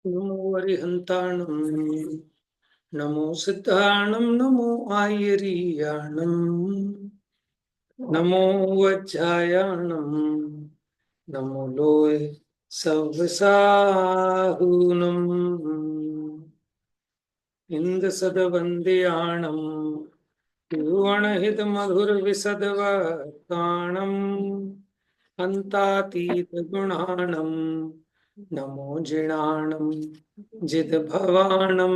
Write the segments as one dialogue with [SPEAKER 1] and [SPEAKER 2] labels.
[SPEAKER 1] नमो अरिहन्ताणं नमो सिद्धाणं नमो आयर्याणं नमो वज्रायाणं नमो लोय सवसाहुनम् इंद्रसदवन्द्याणं युवनहितमधुरविशदवक्ताणं अन्तातीतगुणाणं नमो जिणाणं जिदभवाणं।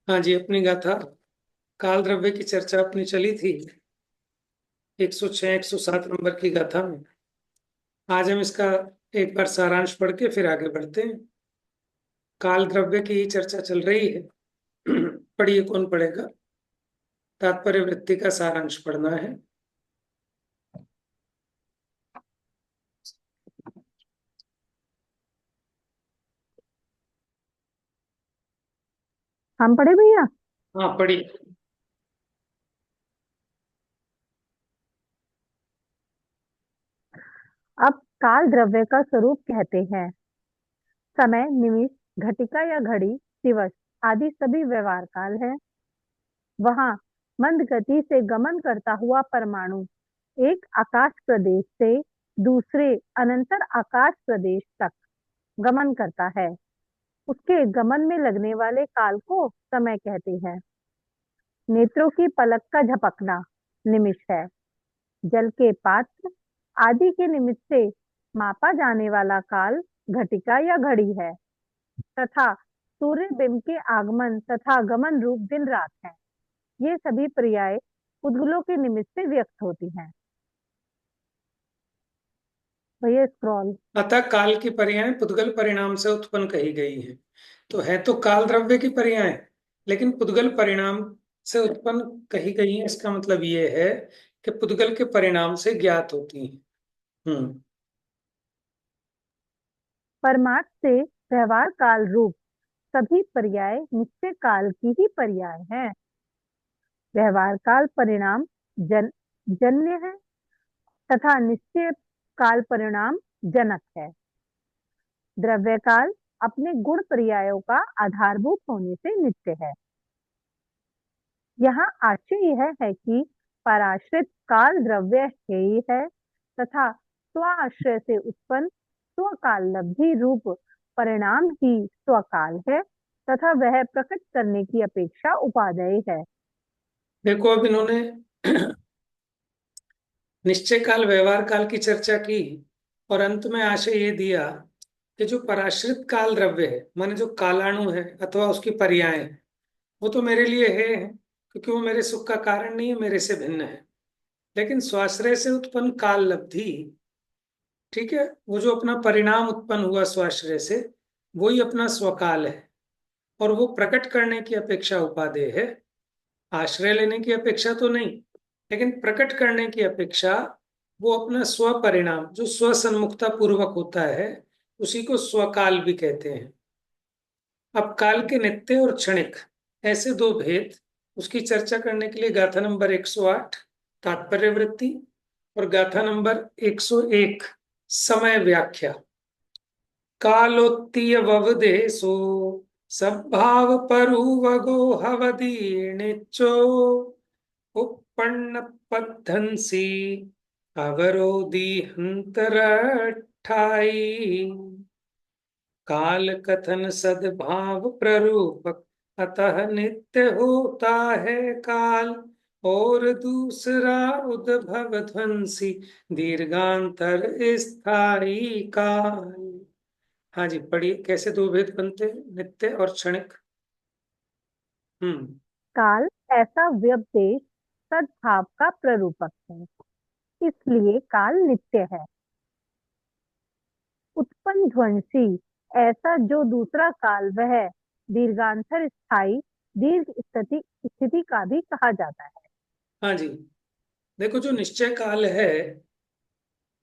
[SPEAKER 1] हाँ जी, अपनी गाथा काल द्रव्य की चर्चा अपनी चली थी 106 107 नंबर की गाथा में। आज हम इसका एक बार सारांश पढ़ के फिर आगे बढ़ते हैं। काल द्रव्य की ही चर्चा चल रही है। पढ़िए, कौन पढ़ेगा? तात्पर्य वृत्ति का सारांश पढ़ना है।
[SPEAKER 2] हम पढ़े भैया।
[SPEAKER 1] हाँ, पढ़िए।
[SPEAKER 2] अब काल द्रव्य का स्वरूप कहते हैं समय, निमिष, घटिका या घड़ी, दिवस आदि सभी व्यवहार काल है। वहां मंद गति से गमन करता हुआ परमाणु एक आकाश प्रदेश से दूसरे अनंतर आकाश प्रदेश तक गमन करता है। उसके गमन में लगने वाले काल को समय कहते हैं। नेत्रों की पलक का झपकना निमिष है। जल के पात्र आदि के निमित्त से मापा जाने वाला काल घटिका या घड़ी है तथा सूर्य बिंब के आगमन तथा गमन रूप दिन रात है। ये सभी पर्याय उद्गलों के निमित्त से व्यक्त होती हैं। भैया स्क्रॉल।
[SPEAKER 1] अतः काल की पर्याय पुद्गल परिणाम से उत्पन्न कही गई है। तो है तो काल द्रव्य की पर्याय, लेकिन पुद्गल परिणाम से उत्पन्न कही गई है। इसका मतलब ये है कि पुद्गल के परिणाम से ज्ञात होती हैं।
[SPEAKER 2] परमार्थ से व्यवहार काल रूप सभी पर्याय निश्चय काल की ही पर्याय हैं। व्यवहार काल परिणाम जन्य है तथा निश्चय काल परिणाम जनक है। द्रव्य काल अपने गुण पर्यायों का आधारभूत होने से नित्य है। यहाँ आशय यह है कि पराश्रित काल द्रव्य है ही है तथा स्वाश्रय से उत्पन्न स्वकाल लब्धि रूप परिणाम ही स्वकाल है तथा वह प्रकट करने की अपेक्षा उपादेय है।
[SPEAKER 1] देखो, अब इन्होंने निश्चय काल व्यवहार काल की चर्चा की और अंत में आशय ये दिया कि जो पराश्रित काल द्रव्य है, माने जो कालाणु है अथवा उसकी पर्याय है, वो तो मेरे लिए है क्योंकि वो मेरे सुख का कारण नहीं है, मेरे से भिन्न है। लेकिन स्वाश्रय से उत्पन्न काल लब्धि, ठीक है, वो जो अपना परिणाम उत्पन्न हुआ स्वाश्रय से, वही अपना स्वकाल है और वो प्रकट करने की अपेक्षा उपादेय है। आश्रय लेने की अपेक्षा तो नहीं, लेकिन प्रकट करने की अपेक्षा वो अपना स्व परिणाम जो स्व सन्मुखता पूर्वक होता है, उसी को स्वकाल भी कहते हैं। अब काल के नित्य और क्षणिक, ऐसे दो भेद, उसकी चर्चा करने के लिए गाथा नंबर 108 तात्पर्य वृत्ति और गाथा नंबर 101 समय व्याख्या। कालोत्तीय ववदेशो सद्भाव परुवगो हवदीर्णिचो उपपन्न पद्धंसी अवरोधी हंतरठाई। काल कथन सद्भाव प्ररूपक, अतः नित्य होता है काल, और दूसरा उद्भव ध्वंसी दीर्घांतर स्थायी काल। हाँ जी, पढ़िए, कैसे दो भेद बनते हैं, नित्य और क्षणिक। हम्म।
[SPEAKER 2] काल ऐसा व्यपदेश सद्भाव का प्ररूपक है, इसलिए काल नित्य है। उत्पन्न ध्वंसी ऐसा जो दूसरा काल वह दीर्घांतर स्थायी दीर्घ स्थिति स्थिति का भी कहा जाता है।
[SPEAKER 1] हाँ जी, देखो, जो निश्चय काल है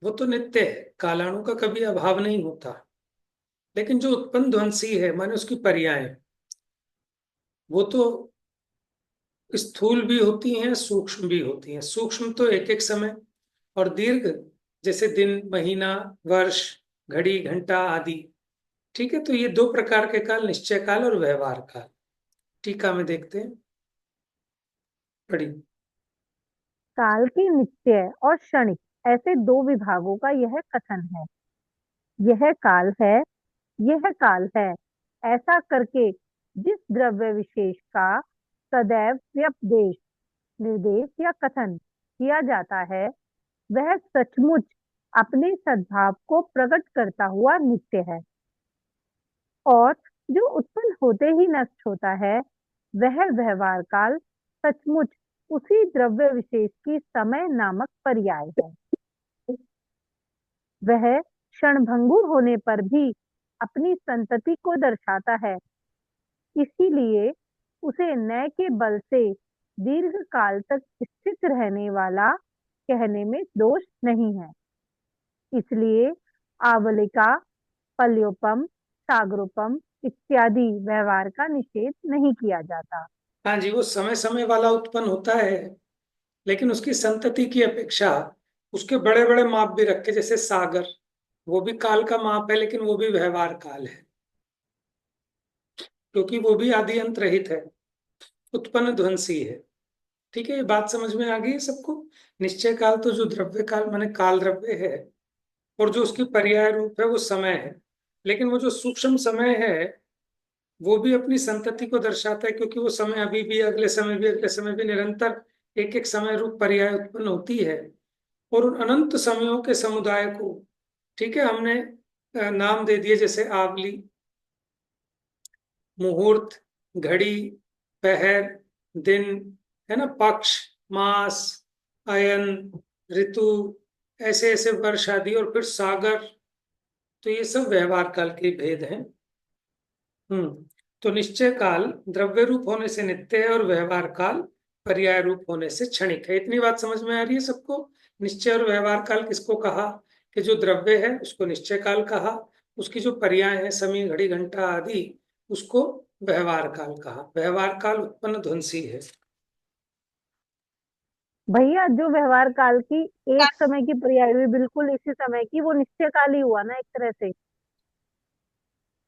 [SPEAKER 1] वो तो नित्य है, कालाणु का कभी अभाव नहीं होता। लेकिन जो उत्पन्न ध्वंसी है, माने उसकी पर्याय, वो तो स्थूल भी होती हैं, सूक्ष्म भी होती हैं। सूक्ष्म तो एक एक समय, और दीर्घ जैसे दिन, महीना, वर्ष, घड़ी घंटा आदि। ठीक है, तो ये दो प्रकार के काल, निश्चय काल और व्यवहार काल। टीका में देखते हैं, पढ़ी।
[SPEAKER 2] काल के नित्य और क्षणिक ऐसे दो विभागों का यह कथन है। यह काल है, यह काल है, ऐसा करके जिस द्रव्य विशेष का सदैव व्यपदेश, निर्देश या कथन किया जाता है, वह सचमुच अपने सद्भाव को प्रकट करता हुआ नित्य है, और जो उत्पन्न होते ही नष्ट होता है, वह व्यवहार काल सचमुच उसी द्रव्य विशेष की समय नामक पर्याय है। वह क्षणभंगुर होने पर भी अपनी संतति को दर्शाता है, इसीलिए उसे नए के बल से दीर्घ काल तक स्थित रहने वाला कहने में दोष नहीं है। इसलिए आवलिका, पल्योपम, सागरोपम इत्यादि व्यवहार का निषेध नहीं किया जाता।
[SPEAKER 1] हाँ जी, वो समय समय वाला उत्पन्न होता है, लेकिन उसकी संतति की अपेक्षा उसके बड़े बड़े माप भी रखे, जैसे सागर, वो भी काल का माप है, लेकिन वो भी व्यवहार काल है, क्योंकि वो भी आदि अंत रहित है, उत्पन्न ध्वंसी है। ठीक है, ये बात समझ में आ गई है सबको। निश्चय काल तो जो द्रव्य काल माने काल द्रव्य है, और जो उसकी पर्याय रूप है वो समय है। लेकिन वो जो सूक्ष्म समय है, वो भी अपनी संतति को दर्शाता है, क्योंकि वो समय अभी भी, अगले समय भी, अगले समय भी निरंतर एक एक समय रूप पर्याय उत्पन्न होती है। और उन अनंत समयों के समुदाय को, ठीक है, हमने नाम दे दिए, जैसे आवली, मुहूर्त, घड़ी, पहर, दिन, है ना, पक्ष, मास, अयन, ऋतु, ऐसे ऐसे वर्ष आदि, और फिर सागर। तो ये सब व्यवहार काल के भेद हैं। तो निश्चय काल द्रव्य रूप होने से नित्य है, और व्यवहार काल पर्याय रूप होने से क्षणिक है। इतनी बात समझ में आ रही है सबको? निश्चय और व्यवहार काल किसको कहा? कि जो द्रव्य है उसको निश्चय काल कहा, उसकी जो पर्याय है समय, घड़ी, घंटा आदि, उसको व्यवहार काल कहा। व्यवहार काल उत्पन्न ध्वंसी है।
[SPEAKER 2] भैया, जो व्यवहार काल की एक समय की पर्याय हुई बिल्कुल इसी समय की, वो निश्चय काल ही हुआ ना एक तरह से।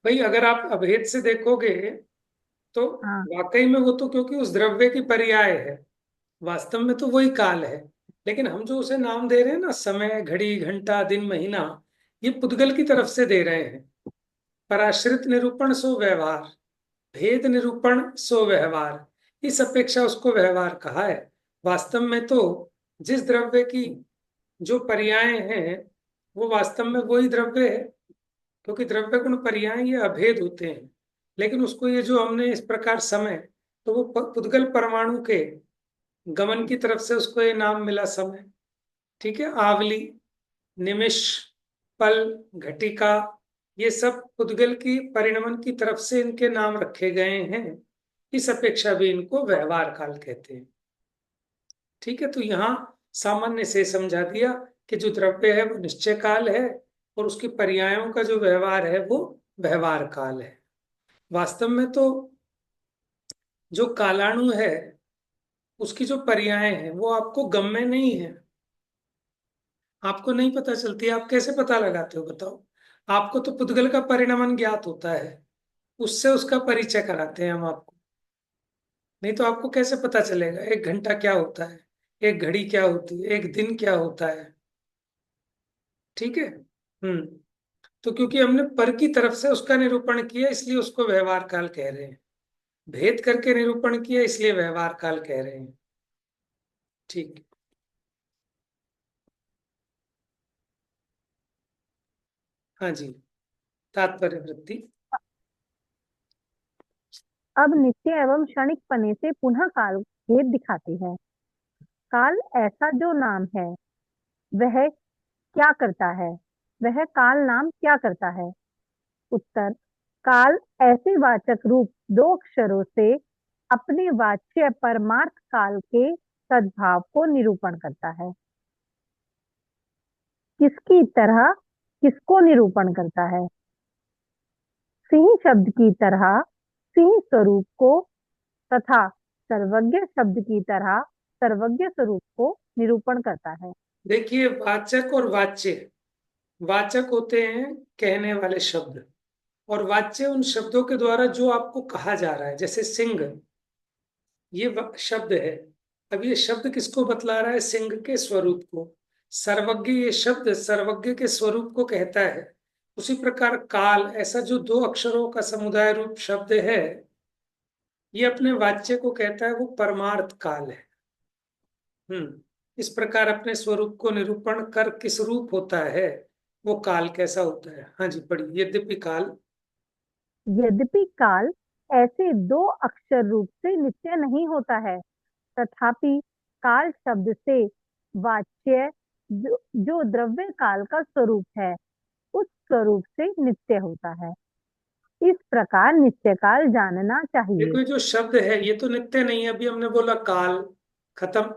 [SPEAKER 1] भाई अगर आप अभेद से देखोगे तो
[SPEAKER 2] हाँ।
[SPEAKER 1] वाकई में वो तो, क्योंकि उस द्रव्य की पर्याय है, वास्तव में तो वही काल है। लेकिन हम जो उसे नाम दे रहे हैं ना, समय, घड़ी, घंटा, दिन, महीना, ये पुद्गल की तरफ से दे रहे हैं। पराश्रित निरूपण सो व्यवहार, भेद निरूपण सो व्यवहार, इस अपेक्षा उसको व्यवहार कहा है। वास्तव में तो जिस द्रव्य की जो पर्याय हैं, वो वास्तव में वही द्रव्य है, क्योंकि द्रव्य गुण पर्याय ये अभेद होते हैं। लेकिन उसको ये जो हमने इस प्रकार समय, तो वो पुद्गल परमाणु के गमन की तरफ से उसको ये नाम मिला समय। ठीक है, आवली, निमिष, पल, घटिका, ये सब पुद्गल की परिणमन की तरफ से इनके नाम रखे गए हैं। इस अपेक्षा भी इनको व्यवहार काल कहते हैं। ठीक है, तो यहाँ सामान्य से समझा दिया कि जो द्रव्य है वो निश्चय काल है, और उसकी पर्यायों का जो व्यवहार है वो व्यवहार काल है। वास्तव में तो जो कालाणु है, उसकी जो पर्याय है वो आपको गम्य नहीं है, आपको नहीं पता चलती। आप कैसे पता लगाते हो बताओ? आपको तो पुद्गल का परिणमन ज्ञात होता है, उससे उसका परिचय कराते हैं हम आपको। नहीं तो आपको कैसे पता चलेगा एक घंटा क्या होता है, एक घड़ी क्या होती है, एक दिन क्या होता है? ठीक है। तो क्योंकि हमने पर की तरफ से उसका निरूपण किया, इसलिए उसको व्यवहार काल कह रहे हैं। भेद करके निरूपण किया, इसलिए व्यवहार काल कह रहे हैं। ठीक। हाँ जी, तात्पर्य वृत्ति।
[SPEAKER 2] अब नित्य एवं क्षणिक पने से पुनः काल भेद दिखाते हैं। काल ऐसा जो नाम है, वह क्या करता है? वह काल नाम क्या करता है? उत्तर: काल ऐसे वाचक रूप दो अक्षरों से अपने वाच्य परमार्थ काल के सद्भाव को निरूपण करता है। किसकी तरह किसको निरूपण करता है? सिंह शब्द की तरह सिंह स्वरूप को, तथा सर्वज्ञ शब्द की तरह सर्वज्ञ स्वरूप को निरूपण करता है।
[SPEAKER 1] देखिए, वाचक और वाच्य, वाचक होते हैं कहने वाले शब्द, और वाच्य उन शब्दों के द्वारा जो आपको कहा जा रहा है। जैसे सिंह, ये शब्द है। अब ये शब्द किसको बतला रहा है? सिंह के स्वरूप को। सर्वज्ञ, ये शब्द सर्वज्ञ के स्वरूप को कहता है। उसी प्रकार काल, ऐसा जो दो अक्षरों का समुदाय रूप शब्द है, ये अपने वाच्य को कहता है, वो परमार्थ काल है। इस प्रकार अपने स्वरूप को निरूपण कर किस रूप होता है, वो काल कैसा होता है। हाँ जी, पढ़िए। यद्यपि काल,
[SPEAKER 2] यद्यपि काल ऐसे दो अक्षर रूप से नित्य नहीं होता है, तथापि काल शब्द से वाच्य जो द्रव्य काल का स्वरूप है, उस स्वरूप से नित्य होता है। इस प्रकार नित्य काल जानना चाहिए।
[SPEAKER 1] देखो ये जो शब्द है ये तो नित्य नहीं है। अभी हमने बोला काल, खत्म।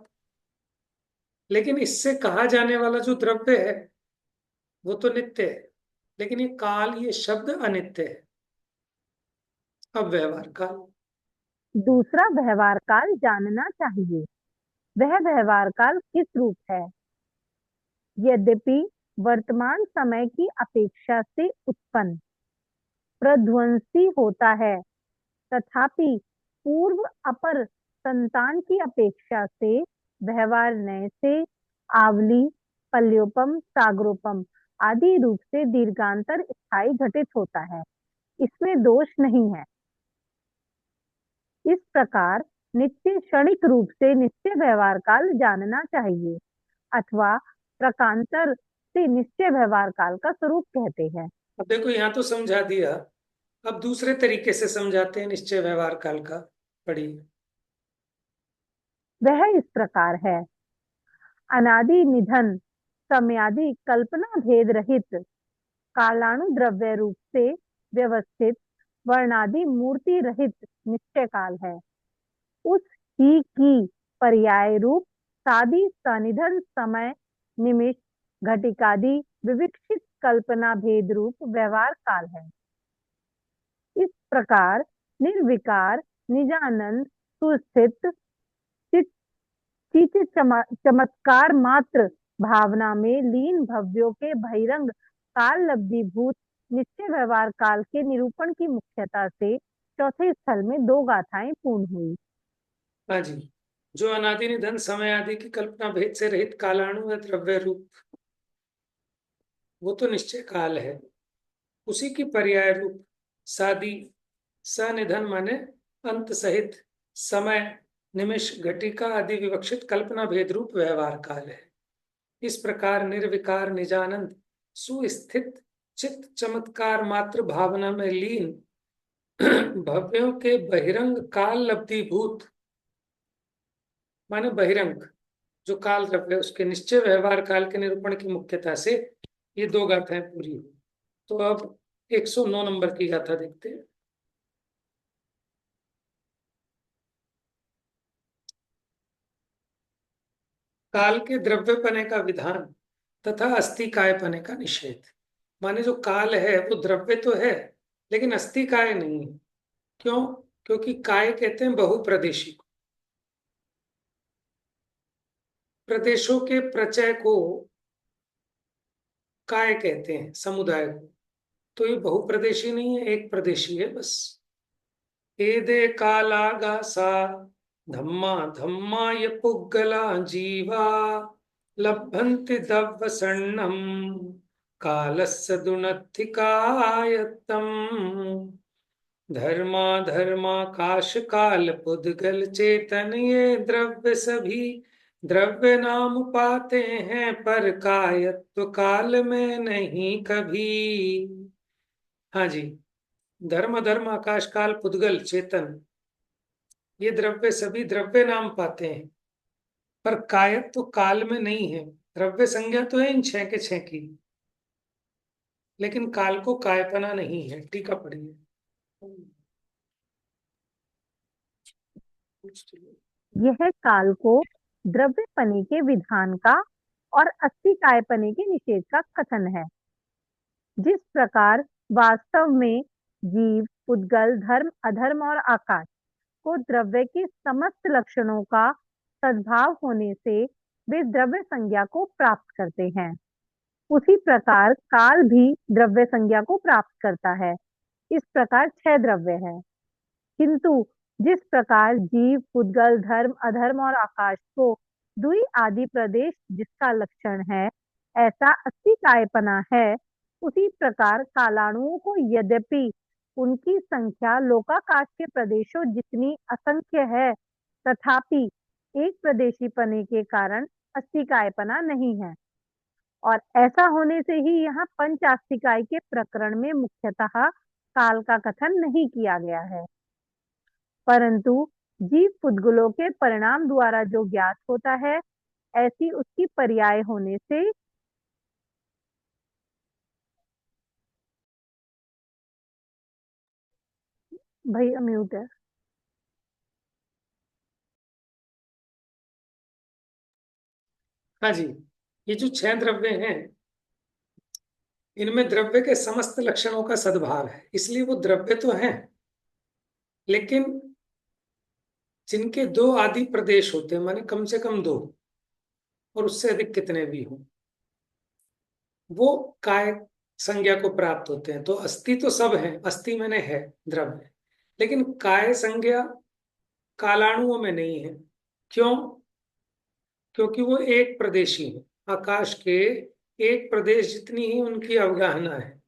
[SPEAKER 1] लेकिन इससे कहा जाने वाला जो द्रव्य है वो तो नित्य है। लेकिन ये काल, ये शब्द अनित्य है। अब व्यवहार काल।
[SPEAKER 2] दूसरा व्यवहार काल जानना चाहिए। वह व्यवहार काल किस रूप है? यद्यपि वर्तमान समय की अपेक्षा से उत्पन्न प्रध्वंसी होता है, तथापि पूर्व अपर संतान की अपेक्षा से व्यवहार नए से आवली, पल्योपम, सागरोपम आदि रूप से दीर्घांतर स्थायी घटित होता है। इसमें दोष नहीं है। इस प्रकार नित्य क्षणिक रूप से नित्य व्यवहार काल जानना चाहिए, अथवा प्रकांतर से निश्चय व्यवहार काल का स्वरूप कहते हैं।
[SPEAKER 1] अब देखो यहाँ तो समझा दिया। अब दूसरे तरीके से समझाते हैं निश्चय व्यवहार काल का। पढ़िए।
[SPEAKER 2] वह इस प्रकार है। अनादि निधन समयादि कल्पना भेद रहित कालाणु द्रव्य रूप से व्यवस्थित वर्णादि मूर्ति रहित निश्चय काल है। उस ही की पर्याय रूप सादि सनिधन समय निमिष घटिकादि विविक्षित कल्पना भेद रूप व्यवहार काल है। इस प्रकार निर्विकार निजानंद सुस्थित चित चित चमत्कार मात्र भावना में लीन भव्यों के बहिरंग काल लब्धिभूत निश्चय व्यवहार काल के निरूपण की मुख्यता से चौथे स्थल में दो गाथाएं पूर्ण हुई।
[SPEAKER 1] हाँ जी। जो अनादि निधन समय आदि की कल्पना भेद से रहित कालाणु है द्रव्य रूप, वो तो निश्चय काल है। उसी की पर्याय रूप सादी, सनिधन माने अंत सहित, समय, निमिष, घटिका आदि विवक्षित कल्पना भेद रूप व्यवहार काल है। इस प्रकार निर्विकार निजानंद सुस्थित चित्त चमत्कार मात्र भावना में लीन भव्यों के बहिरंग काल लब्धि भूत माने बहिरंग जो काल द्रव्य, उसके निश्चय व्यवहार काल के निरूपण की मुख्यता से ये दो गाथाएं पूरी हुई। तो अब 109 नंबर की गाथा देखते हैं। काल के द्रव्यपने का विधान तथा अस्थिकायपने का निषेध। माने जो काल है वो द्रव्य तो है, लेकिन अस्थिकाय नहीं है। क्यों? क्योंकि काय कहते हैं बहुप्रदेशी को। प्रदेशों के प्रचय को काय कहते हैं, समुदाय को। तो ये बहुप्रदेशी नहीं है, एक प्रदेशी है बस। एदे कालागासा धम्मा धम्मा ये पुग्गला जीवा लभन्ति दव्वसन्नम कालस्य दुनत्थिकायत्तम धर्मा धर्माकाश काल पुद्गल चेतन ये द्रव्य सभी द्रव्य नाम पाते हैं, पर कायत्व काल में नहीं कभी। हाँ जी। धर्म धर्म आकाश काल पुद्गल चेतन, ये द्रव्य सभी द्रव्य नाम पाते हैं, पर कायत्व तो काल में नहीं है। द्रव्य संज्ञा तो है इन छह के छह की, लेकिन काल को कायपना नहीं है। टीका पढ़िए।
[SPEAKER 2] यह काल को द्रव्यपने के विधान का और अस्थिकायपने के निषेध का कथन है। जिस प्रकार वास्तव में जीव, उद्गल, धर्म, अधर्म और आकाश को द्रव्य के समस्त लक्षणों का सद्भाव होने से वे द्रव्य संज्ञा को प्राप्त करते हैं, उसी प्रकार काल भी द्रव्य संज्ञा को प्राप्त करता है। इस प्रकार छह द्रव्य है। किंतु जिस प्रकार जीव, पुद्गल, धर्म, अधर्म और आकाश को दुई आदि प्रदेश जिसका लक्षण है, ऐसा अस्थि कायपना है, उसी प्रकार कालाणुओं को यद्यपि उनकी संख्या लोकाकाश के प्रदेशों जितनी असंख्य है, तथापि एक प्रदेशीपने के कारण अस्थि कायपना नहीं है। और ऐसा होने से ही यहाँ पंचास्तिकाय के प्रकरण में मुख्यतः काल का कथन नहीं किया गया है, परंतु जीव पुद्गलों के परिणाम द्वारा जो ज्ञात होता है, ऐसी उसकी पर्याय होने से। भैया म्यूट है।
[SPEAKER 1] हाँ जी, ये जो छह द्रव्य हैं, इनमें द्रव्य के समस्त लक्षणों का सद्भाव है, इसलिए वो द्रव्य तो हैं, लेकिन जिनके दो आदि प्रदेश होते हैं, माने कम से कम दो, और उससे अधिक कितने भी हो, वो काय संज्ञा को प्राप्त होते हैं। तो अस्थि तो सब है, अस्थि मैंने है द्रव्य, लेकिन काय संज्ञा कालाणुओं में नहीं है। क्यों? क्योंकि वो एक प्रदेशी है, आकाश के एक प्रदेश जितनी ही उनकी अवगाहना है।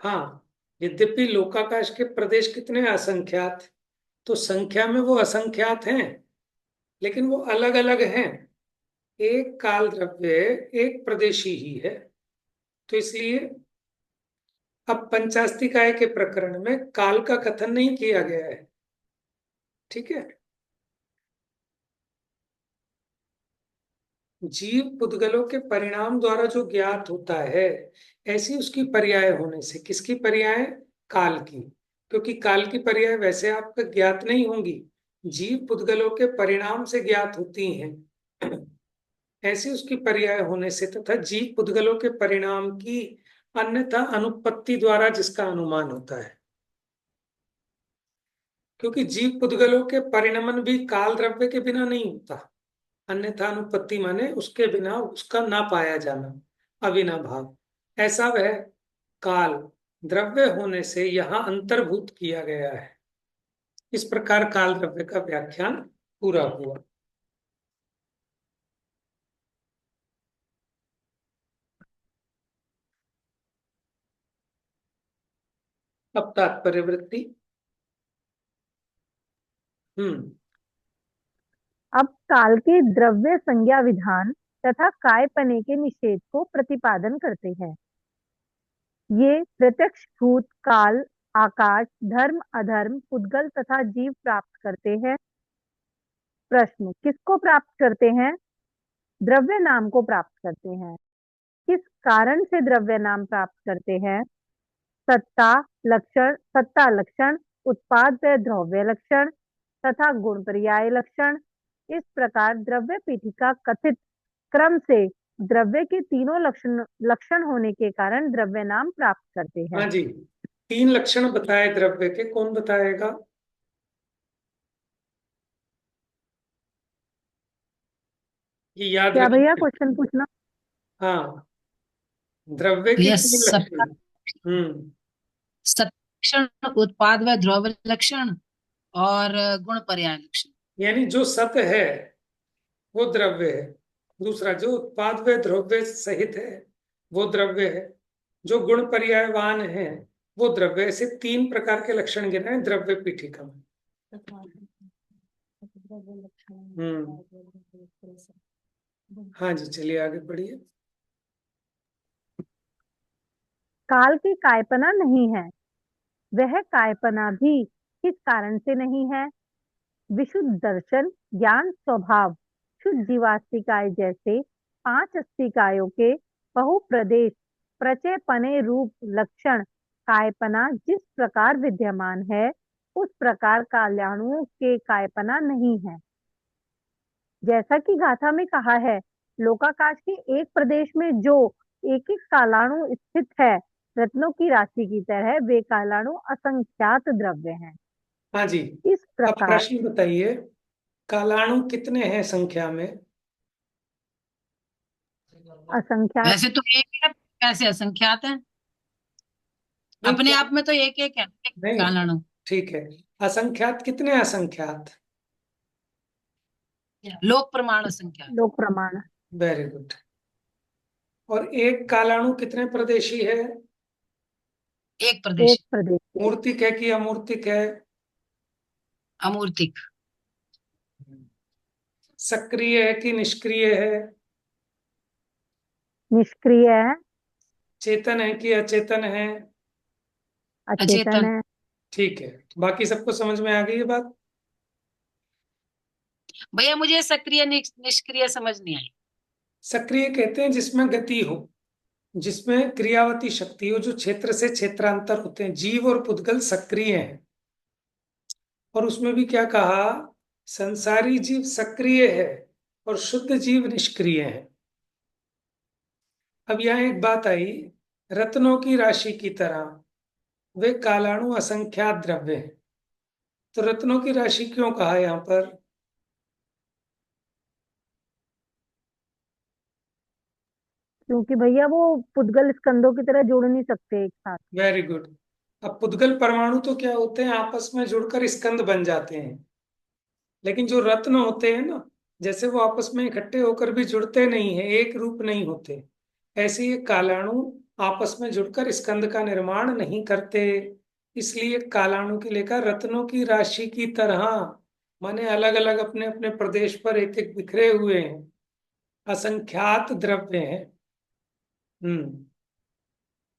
[SPEAKER 1] हाँ, यद्यपि लोकाकाश के प्रदेश कितने असंख्यात, तो संख्या में वो असंख्यात हैं, लेकिन वो अलग अलग हैं। एक काल द्रव्य एक प्रदेशी ही है। तो इसलिए अब पंचास्तिकाय के प्रकरण में काल का कथन नहीं किया गया है। ठीक है। जीव पुद्गलों के परिणाम द्वारा जो ज्ञात होता है, ऐसी उसकी पर्याय होने से। किसकी पर्याय? काल की। क्योंकि काल की पर्याय वैसे आपको ज्ञात नहीं होंगी, जीव पुद्गलों के परिणाम से ज्ञात होती हैं। ऐसी उसकी पर्याय होने से, तथा जीव पुद्गलों के परिणाम की अन्यथा अनुपत्ति द्वारा जिसका अनुमान होता है। क्योंकि जीव पुद्गलों के परिणमन भी काल द्रव्य के बिना नहीं होता। अन्यथा अनुपत्ति माने उसके बिना उसका ना पाया जाना, अविनाभाव। ऐसा वह काल द्रव्य होने से यहाँ अंतर्भूत किया गया है। इस प्रकार काल द्रव्य का व्याख्यान पूरा हुआ। अब तात्पर्य वृत्ति। हम्म।
[SPEAKER 2] अब काल के द्रव्य संज्ञा विधान तथा कायपने के निषेध को प्रतिपादन करते हैं। ये प्रत्यक्ष भूत काल, आकाश, धर्म, अधर्म, पुद्गल तथा जीव प्राप्त करते हैं। प्रश्न, किसको प्राप्त करते हैं? द्रव्य नाम को प्राप्त करते हैं। किस कारण से द्रव्य नाम प्राप्त करते हैं? सत्ता लक्षण, सत्ता लक्षण, उत्पाद व द्रव्य लक्षण तथा गुण पर्याय लक्षण। इस प्रकार द्रव्य पीठिका कथित क्रम से द्रव्य के तीनों लक्षण लक्षण होने के कारण द्रव्य नाम प्राप्त करते हैं।
[SPEAKER 1] हाँ जी, तीन लक्षण बताए द्रव्य के, कौन बताएगा? ये याद
[SPEAKER 2] क्या भैया
[SPEAKER 1] रखिए।
[SPEAKER 2] क्वेश्चन पूछना?
[SPEAKER 1] हाँ, द्रव्य के
[SPEAKER 3] भैया
[SPEAKER 1] तीन लक्षण। हम्म।
[SPEAKER 3] सत्लक्षण, उत्पाद व द्रव्य लक्षण और गुण पर्याय लक्षण।
[SPEAKER 1] यानी जो सत है वो द्रव्य है, दूसरा जो उत्पाद व द्रव्य सहित है वो द्रव्य है, जो गुण पर्यायवान है वो द्रव्य। ऐसे तीन प्रकार के लक्षण गिने हैं द्रव्य पीठिका में। हम्म। हाँ जी, चलिए आगे बढ़िए।
[SPEAKER 2] काल की कायपना नहीं है। वह कायपना भी किस कारण से नहीं है? विशुद्ध दर्शन, ज्ञान, स्वभाव, शुद्ध जीवास्तिकाय जैसे पांच अस्तिकायों के बहुप्रदेश प्रचय पने रूप लक्षण कायपना जिस प्रकार विद्यमान है, उस प्रकार काल्याणुओं के कायपना नहीं है। जैसा कि गाथा में कहा है, लोकाकाश के एक प्रदेश में जो एक एक कालाणु स्थित है, रत्नों की राशि की तरह वे कालाणु असंख्यात द्रव्य हैं।
[SPEAKER 1] हाँ जी,
[SPEAKER 2] इस
[SPEAKER 1] अब
[SPEAKER 2] प्रकार
[SPEAKER 1] प्रश्न बताइए, कालाणु कितने हैं संख्या में?
[SPEAKER 2] असंख्यात।
[SPEAKER 3] वैसे तो एक है, कैसे असंख्यात है?
[SPEAKER 1] नहीं
[SPEAKER 3] अपने आप में तो एक एक है, एक
[SPEAKER 1] नहीं,
[SPEAKER 3] कालाणु।
[SPEAKER 1] ठीक है। असंख्यात कितने असंख्यात?
[SPEAKER 3] लोक प्रमाण असंख्यात।
[SPEAKER 2] लोक प्रमाण।
[SPEAKER 1] Very good. और एक कालाणु कितने प्रदेशी है?
[SPEAKER 3] एक
[SPEAKER 2] एक
[SPEAKER 3] प्रदेश।
[SPEAKER 2] प्रदेश के।
[SPEAKER 1] मूर्तिक है कि अमूर्तिक है?
[SPEAKER 3] अमूर्तिक।
[SPEAKER 1] सक्रिय है कि निष्क्रिय है?
[SPEAKER 2] निष्क्रिय है।
[SPEAKER 1] चेतन है कि अचेतन है?
[SPEAKER 2] अचेतन
[SPEAKER 3] अचेतन।
[SPEAKER 2] है।
[SPEAKER 1] ठीक है। बाकी सबको समझ में आ गई ये बात?
[SPEAKER 3] भैया मुझे सक्रिय निष्क्रिय समझ नहीं आई।
[SPEAKER 1] सक्रिय कहते हैं जिसमें गति हो, जिसमें क्रियावती शक्ति हो, जो क्षेत्र से क्षेत्रांतर होते हैं। जीव और पुद्गल सक्रिय हैं। और उसमें भी क्या कहा? संसारी जीव सक्रिय है और शुद्ध जीव निष्क्रिय है। अब यहाँ एक बात आई, रत्नों की राशि की तरह वे कालाणु असंख्यात द्रव्य हैं। तो रत्नों की राशि क्यों कहा यहाँ पर?
[SPEAKER 2] क्योंकि भैया वो पुद्गल स्कंदों की तरह जुड़ नहीं सकते एक साथ।
[SPEAKER 1] Very good. अब पुद्गल परमाणु तो क्या होते हैं, आपस में जुड़कर स्कंद बन जाते हैं। लेकिन जो रत्न होते हैं ना, जैसे वो आपस में इकट्ठे होकर भी जुड़ते नहीं है, एक रूप नहीं होते, ऐसे ये कालाणु आपस में जुड़कर स्कंद का निर्माण नहीं करते। इसलिए कालाणु के लेकर रत्नों की राशि की तरह, माने अलग अलग अपने अपने प्रदेश पर एक एक बिखरे हुए हैं, असंख्यात द्रव्य हैं। हम्म।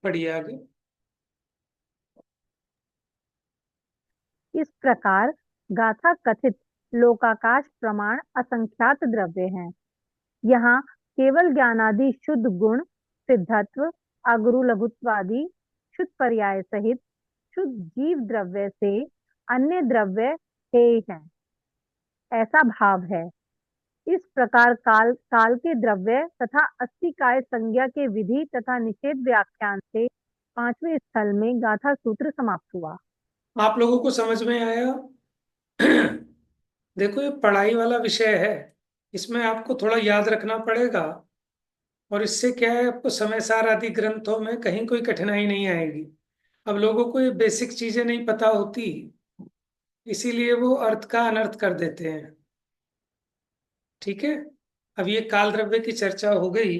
[SPEAKER 1] पढ़िए आगे।
[SPEAKER 2] इस प्रकार गाथा कथित लोकाकाश प्रमाण असंख्यात द्रव्य हैं। यहाँ केवल ज्ञानादि शुद्ध गुण, सिद्धत्व, अगुरु लघुत्वादि शुद्ध पर्याय सहित शुद्ध जीव द्रव्य से अन्य द्रव्य हेय हैं, ऐसा भाव है। इस प्रकार काल काल के द्रव्य तथा अस्थि काय संज्ञा के विधि तथा निषेध व्याख्यान से पांचवें स्थल में गाथा सूत्र समाप्त हुआ।
[SPEAKER 1] आप लोगों को समझ में आया? देखो, ये पढ़ाई वाला विषय है, इसमें आपको थोड़ा याद रखना पड़ेगा। और इससे क्या है, आपको समय सार आदि ग्रंथों में कहीं कोई कठिनाई नहीं आएगी। अब लोगों को ये बेसिक चीजें नहीं पता होती, इसीलिए वो अर्थ का अनर्थ कर देते हैं। ठीक है। अब ये काल द्रव्य की चर्चा हो गई,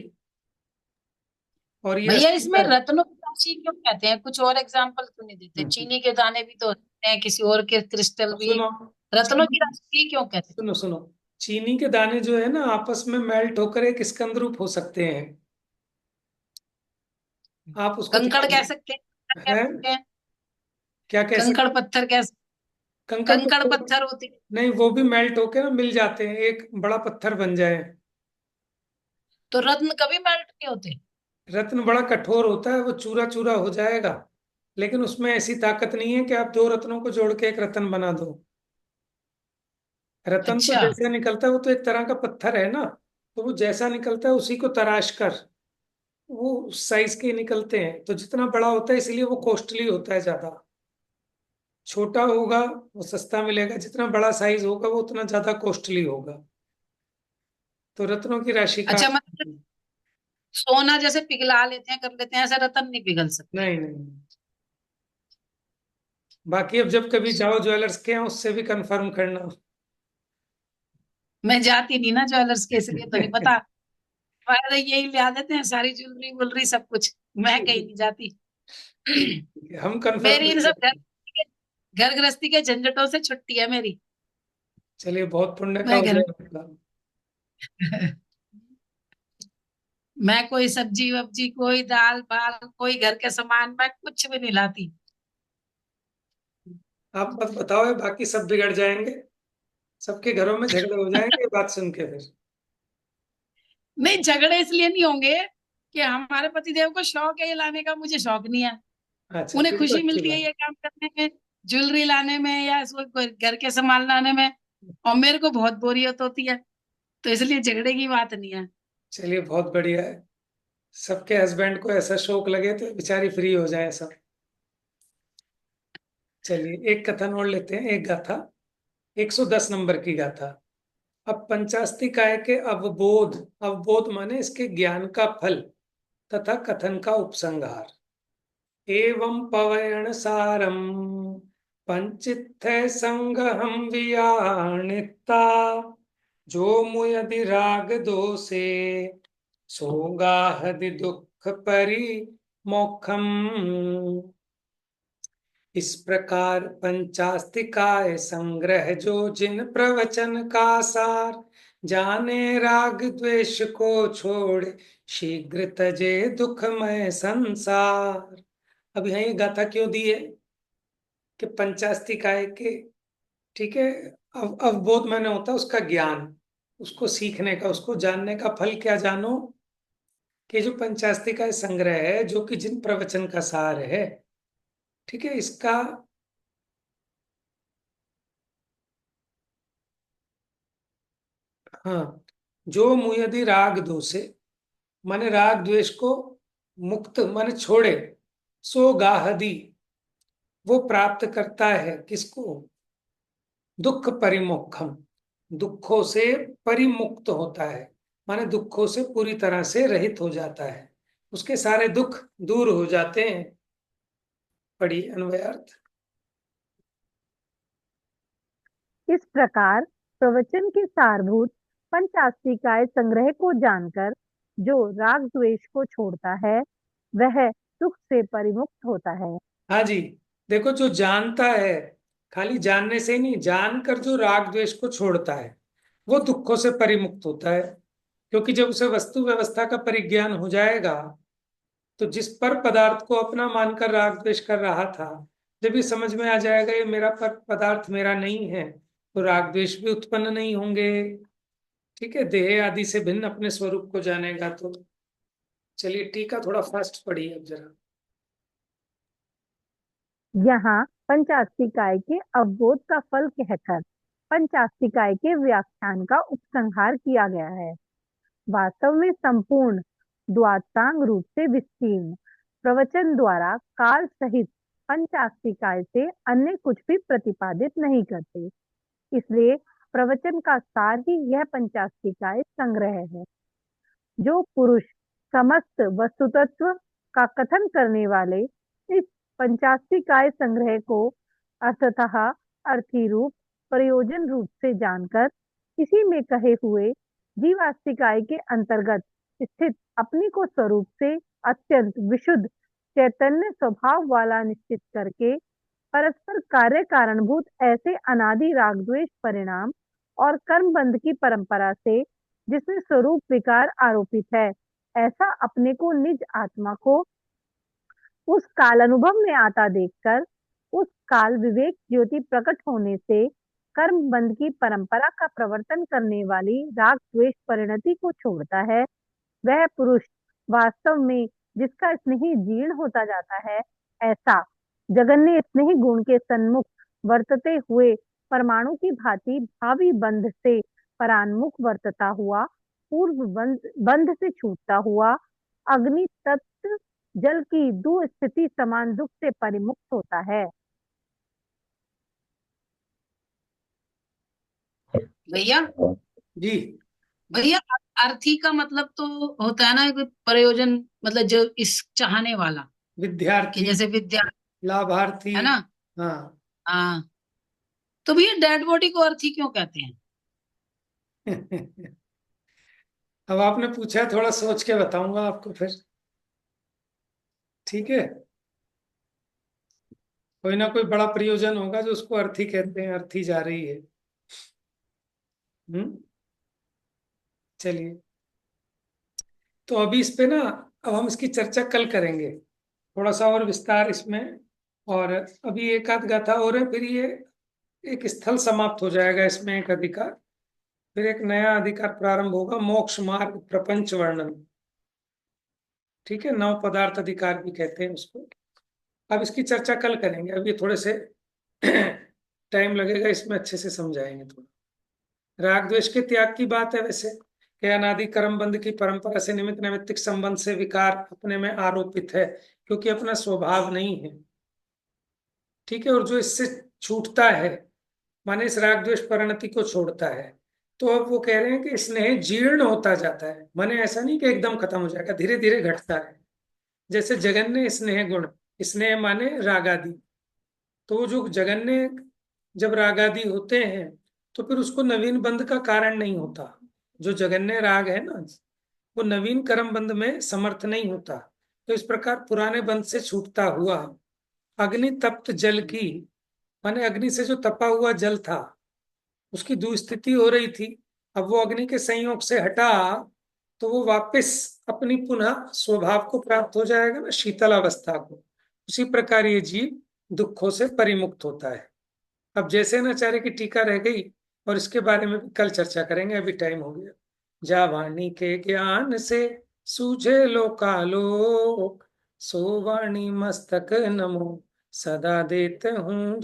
[SPEAKER 1] और ये
[SPEAKER 3] भैया इसमें
[SPEAKER 1] अस्थिकर।
[SPEAKER 3] रत्नों की राशि क्यों कहते हैं? कुछ और एग्जाम्पल क्यों नहीं देते? चीनी के दाने भी तो होते हैं, किसी और के क्रिस्टल
[SPEAKER 1] अब
[SPEAKER 3] भी।
[SPEAKER 1] सुनो।
[SPEAKER 3] रत्नों की
[SPEAKER 1] चीनी,
[SPEAKER 3] राशि क्यों कहते हैं?
[SPEAKER 1] सुनो सुनो। चीनी के दाने जो है ना, आपस में मेल्ट होकर एक स्कंद रूप हो सकते हैं। आप उसको
[SPEAKER 3] कंकड़ कह सकते हैं, पत्थर कह
[SPEAKER 1] है,
[SPEAKER 3] सकते हैं।
[SPEAKER 1] क्या कह
[SPEAKER 3] कंकड़
[SPEAKER 1] सकते हैं?
[SPEAKER 3] पत्थर कह सकते
[SPEAKER 1] कंकड़
[SPEAKER 3] हैं। कंकड़
[SPEAKER 1] पत्थर?
[SPEAKER 3] पत्थर होते हैं।
[SPEAKER 1] नहीं, वो भी मेल्ट होके ना मिल जाते हैं, एक बड़ा पत्थर बन जाए।
[SPEAKER 3] तो रत्न कभी मेल्ट नहीं होते?
[SPEAKER 1] रत्न बड़ा कठोर होता है, वो चूरा चूरा हो जाएगा। लेकिन उसमें ऐसी ताकत नहीं है कि आप दो रत्नों को जोड़ के एक रत्न बना दो। रत्न तो
[SPEAKER 3] अच्छा।
[SPEAKER 1] जैसे निकलता है, वो तो एक तरह का पत्थर है ना, तो वो जैसा निकलता है उसी को तराश कर वो उस साइज के निकलते हैं। तो जितना बड़ा होता है इसलिए वो कॉस्टली होता है ज्यादा। छोटा होगा वो सस्ता मिलेगा, जितना बड़ा साइज होगा वो उतना ज्यादा कॉस्टली होगा। तो रत्नों की राशि का,
[SPEAKER 3] अच्छा मतलब सोना जैसे पिघला लेते हैं, कर लेते हैं, ऐसे रत्न नहीं पिघल सकते?
[SPEAKER 1] नहीं नहीं। बाकी अब जब कभी जाओ ज्वेलर्स के यहाँ, उससे भी कंफर्म करना।
[SPEAKER 3] मैं जाती नहीं ना ज्वेलर्स के, इसलिए तो नहीं पता। हमारे यही ले आ देते हैं सारी ज्वेलरी वुलरी सब कुछ। मैं कहीं नहीं जाती।
[SPEAKER 1] हम कंफर्म
[SPEAKER 3] मेरी इन
[SPEAKER 1] नहीं
[SPEAKER 3] सब
[SPEAKER 1] करते।
[SPEAKER 3] घर गृहस्थी के झंझटों से छुट्टी है मेरी।
[SPEAKER 1] चलिए, बहुत पुण्य का
[SPEAKER 3] मैं
[SPEAKER 1] उदय
[SPEAKER 3] घर
[SPEAKER 1] होगा।
[SPEAKER 3] मैं कोई सब्जी वब्जी, कोई दाल बाल, कोई घर के सामान, मैं कुछ भी नहीं लाती।
[SPEAKER 1] आप बस बताओ, ये बाकी सब बिगड़ जाएंगे, सबके घरों में झगड़े हो जाएंगे ये बात सुन के फिर।
[SPEAKER 3] नहीं, झगड़े इसलिए नहीं होंगे कि हमारे पतिदेव को शौक है ये लाने का, मुझे शौक नहीं है।
[SPEAKER 1] अच्छा,
[SPEAKER 3] उन्हें
[SPEAKER 1] फिर तो
[SPEAKER 3] खुशी
[SPEAKER 1] अच्छी
[SPEAKER 3] मिलती है
[SPEAKER 1] बात।
[SPEAKER 3] ये काम करने में, ज्वेलरी लाने में या कोई घर के सामान लाने में। और मेरे को बहुत बोरियत होती है, तो इसलिए झगड़े की बात नहीं है।
[SPEAKER 1] चलिए, बहुत बढ़िया है। सबके हस्बैंड को ऐसा शौक लगे तो बेचारी फ्री हो जाए सब। चलिए, एक कथन और लेते हैं, एक गाथा, 110 नंबर की गाथा। अब पंचास्तिकाय के अवबोध, अवबोध माने इसके ज्ञान का फल तथा कथन का उपसंहार। एवं पवयण सारम पंचित्थै संगहम वियाणिता, जो मुयदि राग दोषे सोगाहदि दुख परि मोक्षम। इस प्रकार पंचास्तिकाय संग्रह जो जिन प्रवचन का सार, जाने राग द्वेष को छोड़ शीघ्र तजे दुखमय संसार। अब यहाँ ये गाथा क्यों दी है कि पंचास्तिकाय के, ठीक है, अवबोध माने होता है उसका ज्ञान, उसको सीखने का, उसको जानने का फल क्या जानो, कि जो पंचास्तिकाय संग्रह है जो कि जिन प्रवचन का सार है, ठीक है, इसका हाँ, जो मुयदि राग दोषे माने राग द्वेष को मुक्त माने छोड़े, सो गाहदी वो प्राप्त करता है किसको, दुख परिमोक्षम, दुखों से परिमुक्त होता है, माने दुखों से पूरी तरह से रहित हो जाता है, उसके सारे दुख दूर हो जाते हैं। पढ़िए अन्वयार्थ।
[SPEAKER 2] इस प्रकार प्रवचन के सारभूत पंचास्तिकाय संग्रह को जानकर जो राग द्वेष को छोड़ता है वह दुख से परिमुक्त होता है।
[SPEAKER 1] हाँ जी, देखो जो जानता है, खाली जानने से ही नहीं, जानकर जो राग द्वेष को छोड़ता है वो दुखों से परिमुक्त होता है, क्योंकि जब उसे वस्तु व्यवस्था का परिज्ञान हो जाएगा तो जिस पर पदार्थ को अपना मानकर राग द्वेष कर रहा था, जब ये समझ में आ जाएगा ये मेरा पर पदार्थ मेरा नहीं है, तो राग द्वेष भी उत्पन्न नहीं होंगे। ठीक है, देह आदि से भिन्न अपने स्वरूप को जानेगा तो। चलिए टीका थोड़ा फास्ट पढ़िए अब जरा।
[SPEAKER 2] यहाँ पंचास्तिकाय के अवबोध का फल कहकर पंचास्तिकाय के व्याख्यान का उपसंहार किया गया है। वास्तव में संपूर्ण द्वादशांग रूप से विस्तीर्ण प्रवचन द्वारा काल सहित पंचास्तिकाय से अन्य कुछ भी प्रतिपादित नहीं करते, इसलिए प्रवचन का सार ही यह पंचास्तिकाय संग्रह है। जो पुरुष समस्त वस्तुतत्व का कथन करने वाले इस पंचास्तिकाय संग्रह को अर्थतः अर्थी रूप प्रयोजन रूप से जानकर इसी में कहे हुए जीवास्तिकाय के अंतर्गत स्थित अपने को स्वरूप से अत्यंत विशुद्ध चैतन्य स्वभाव वाला निश्चित करके परस्पर कार्य कारणभूत ऐसे अनादि राग द्वेष परिणाम और कर्म बंध की परंपरा से जिसमें स्वरूप विकार आरोपित है, ऐसा अपने को निज आत्मा को उस काल अनुभव में आता देखकर उस काल विवेक ज्योति प्रकट होने से कर्म बंध की परंपरा का प्रवर्तन करने वाली राग द्वेष परिणति को छोड़ता है, वह पुरुष वास्तव में जिसका स्नेही जीर्ण होता जाता है, ऐसा जगन्य स्नेही गुण के सन्मुख वर्तते हुए परमाणु की भांति भावी बंध से परान्मुख वर्तता हुआ, पूर्व बंध से छूटता हुआ अग्नि तत्व जल की दो स्थिति समान दुख से परिमुक्त होता है।
[SPEAKER 3] भैया
[SPEAKER 1] जी,
[SPEAKER 3] भैया अर्थी का मतलब तो होता है ना कोई प्रयोजन, मतलब जो इस चाहने वाला, कि
[SPEAKER 1] विद्यार्थी,
[SPEAKER 3] जैसे विद्या
[SPEAKER 1] लाभार्थी।
[SPEAKER 3] है ना।
[SPEAKER 1] हाँ।
[SPEAKER 3] हाँ, तो भैया डेड बॉडी को अर्थी क्यों कहते हैं?
[SPEAKER 1] अब आपने पूछा है, थोड़ा सोच के बताऊंगा आपको फिर। ठीक है, कोई ना कोई बड़ा प्रयोजन होगा जो उसको अर्थी कहते हैं, अर्थी जा रही है। चलिए, तो अभी इस पे ना, अब हम इसकी चर्चा कल करेंगे, थोड़ा सा और विस्तार इसमें। और अभी एक आध गाथा और है, फिर ये एक स्थल समाप्त हो जाएगा इसमें, एक अधिकार, फिर एक नया अधिकार प्रारंभ होगा, मोक्ष मार्ग प्रपंच वर्णन। ठीक है, नव पदार्थ अधिकार भी कहते हैं उसको। अब इसकी चर्चा कल करेंगे, अभी थोड़े से टाइम लगेगा, इसमें अच्छे से समझाएंगे थोड़ा। राग द्वेष के त्याग की बात है वैसे, कि अनादि कर्म बंध की परंपरा से निमित्त नैमित्तिक संबंध से विकार अपने में आरोपित है, क्योंकि अपना स्वभाव नहीं है। ठीक है, और जो इससे छूटता है माने इस राग द्वेष परिणति को छोड़ता है, तो अब वो कह रहे हैं कि स्नेह जीर्ण होता जाता है, माने ऐसा नहीं कि एकदम खत्म हो जाएगा, धीरे धीरे घटता है। जैसे जगन्य स्नेह गुण, स्नेह माने रागादि, तो वो जो जगन्य जब रागादि होते हैं तो फिर उसको नवीन बंध का कारण नहीं होता। जो जगन्य राग है ना, वो नवीन कर्म बंध में समर्थ नहीं होता। तो इस प्रकार पुराने बंध से छूटता हुआ अग्नि तप्त जल की, माने अग्नि से जो तपा हुआ जल था उसकी दुस्थिति हो रही थी, अब वो अग्नि के संयोग से हटा तो वो वापस अपनी पुनः स्वभाव को प्राप्त हो जाएगा ना, शीतल अवस्था को। उसी प्रकार ये जीव दुखों से परिमुक्त होता है। अब जैसे नाचार्य की टीका रह गई, और इसके बारे में भी कल चर्चा करेंगे, अभी टाइम हो गया। जा वाणी के ज्ञान से सूझे लोकालोक, सो वाणी मस्तक नमो, सदा देते हूँ